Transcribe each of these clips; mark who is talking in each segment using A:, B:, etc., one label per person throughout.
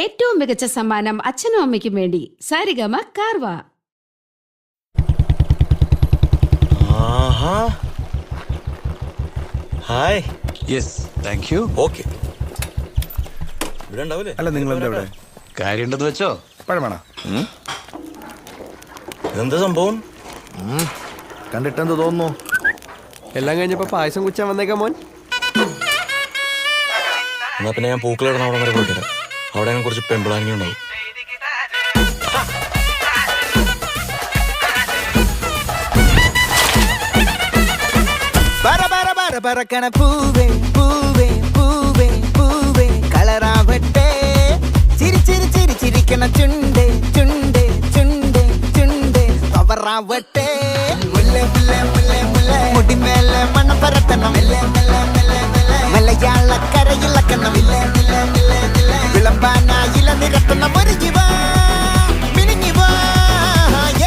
A: ഏറ്റവും മികച്ച സമ്മാനം അച്ഛനും അമ്മയ്ക്കും വേണ്ടി Saregama Carvaan.
B: Hi.
C: Yes, thank you.
B: Okay. ഇവിടെ ഉണ്ടാവില്ലേ?
D: അല്ല, നിങ്ങളെന്താ ഇവിടെ?
C: കാര്യമുണ്ടെന്ന് വെച്ചോ.
D: പഴമാണോ?
B: ഇതെന്താ സംഭവം?
D: കണ്ടിട്ടെന്ത് തോന്നുന്നു?
E: എല്ലാം കഴിഞ്ഞപ്പോ പായസം കുച്ചാൻ വന്നേക്കാം മോൻ.
B: എന്നാ പിന്നെ ഞാൻ പൂക്കളിടണം അവിടെ വരെ പോയിട്ട് അവിടെ ഞാൻ കുറച്ച് പെമ്പിളാങ്ങി ഉണ്ടാവും.
F: പറക്കണ പൂവേ പൂവേ പൂവേ പൂവേ കളറാവട്ടെ. ചിരി ചിരി ചിരി ചിരിക്കണ ചുണ്ടേ ചുണ്ടേ ചുണ്ടേ ചുണ്ടേ പവറാവട്ടെ. മുല്ല മുല്ല മുല്ല മുല്ല മുടിമേലെ മണം പരത്തണം. മലയാള കരയിളക്കണം. വിളമ്പാനായില നിരത്തണം. ഒരു ജീവ മിനിങ്ങി വാ.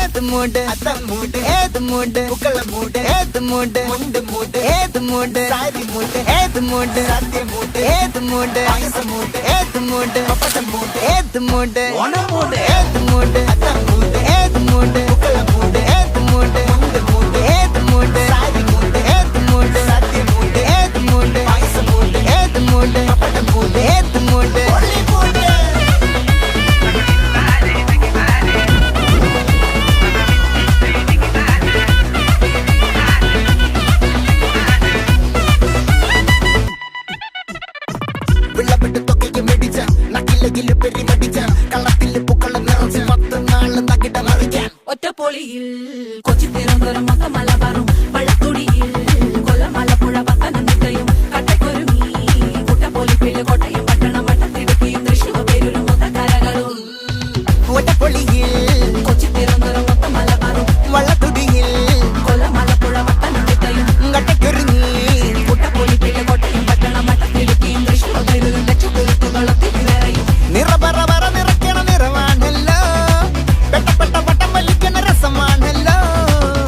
F: ഏത് മൂട് മൂട് ഏത് മൂട് പൂക്കള മൂട് ഏത് മൂട് മുണ്ട് മൂട് ഏത് മൂട് സാരി മൂട് ഏത് മൂട് സദ്യ മൂട് ഏത് മൂട് പായസം മൂട് ഏത് മൂട് പപ്പടം മൂട് ഏത് മൂട് ഓണം മൂട് ഏത് മൂട് മൂട് ഏത് മൂട് പൂക്കള മൂട് ഏത് മൂട് മുണ്ട് മൂട് ഏത് മൂട് സാരി മൂട് ഏത് മൂട് സദ്യ മൂട് ഏത് മൂട് പായസം മൂട് ഏത് മൂട് പപ്പടം മൂട് ഏത് മൂട് മൂട്.
G: ഒറ്റപ്പൊളിയിൽ കൊച്ചി തിരുവനന്തപുരം മൊത്തം മലബാറും വള്ളത്തുടിയിൽ കൊല്ലം ആലപ്പുഴ പത്തനംതിട്ടയും കട്ടക്കൊരുങ്ങി കുട്ടപ്പൊലിപ്പില് കോട്ടയം പട്ടണം വട്ടത്തിടുക്കിയും തൃശ്ശൂർ പേരൂരും മൊത്തക്കരകളും.
F: ഒറ്റപ്പൊളിയിൽ
G: കൊച്ചി തിരുവനന്തപുരം മൊത്തം മലബാറും
F: വള്ളത്തുടിയിൽ
G: കൊല്ലം ആലപ്പുഴ പത്തനംതിട്ടയും
F: കട്ടക്കൊരുങ്ങി
G: കുട്ടപ്പൊലിപ്പില് കോട്ടയം പട്ടണം വട്ടത്തിടുക്കിയും തൃശ്ശൂർ പേരൂരും ലക്ഷത്തുരുത്തുകളൊത്തി നിറയും.
F: നിറപറ നിറയ്ക്കണ നിറവാണല്ലോ. പെട്ടപ്പെട്ട പട്ടം വലിക്കണ രസമാണല്ലോ.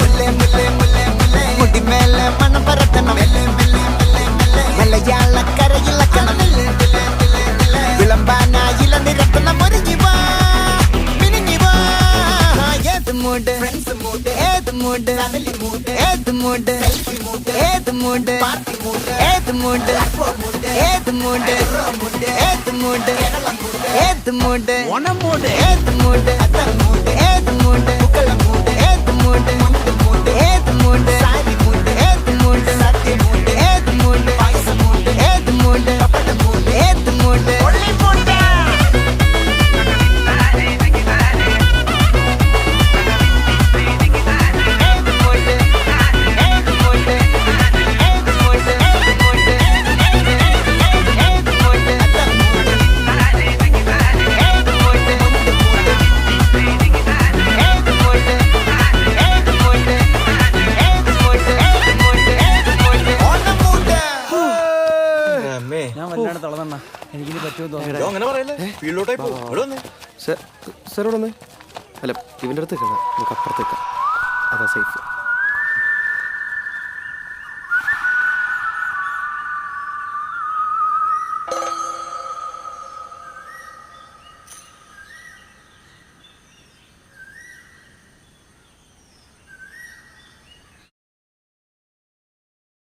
F: മുല്ലേ മുല്ലേ മുല്ലേ മുല്ലേ മുടിമേലെ മണം പരത്തണം. മലയാള കരയിളക്കണം. വിളമ്പാനായില നിരത്തണം. ഒരു ജീവ മിനിങ്ങി വാ. ഏത് മൂട് ഫ്രണ്ട്സ് മൂട് ഏത് മൂട് ഫാമിലി മൂട് ഏത് മൂട് സെൽഫി മൂട് ഏത് മൂട് പാർട്ടി മൂട് ഏത് മൂട് ഏത് മൂട് ഏത് മൂട് ഏത് മൂട് ഓണം മൂട് ഏത് മൂട് മൂട് ഏത് മൂട് പൂക്കള മൂട് ഏത് മൂട് മുണ്ട് മൂട് ഏത് മൂട് സാരി മൂട് ഏത് മൂട് സദ്യ മൂട് ഏത് മൂട് പായസം മൂട് ഏത് മൂട് പപ്പടം മൂട് ഏത് മൂട്
E: ഞാൻ വല്ലാണ്ട് തളർന്ന എനിക്കിനി പറ്റുമെന്ന് തോന്നുന്നു.
B: അങ്ങനെ പറയല്ലേ, ഫീൽഡോട്ടായി പോകും. ഇവിടെ വന്നേ.
E: സാർ ഇവിടെ വന്നേ. അല്ല, ഇവൻ്റെ അടുത്ത് നമുക്ക് അപ്പുറത്തേക്കാം, അതാ സേഫ്.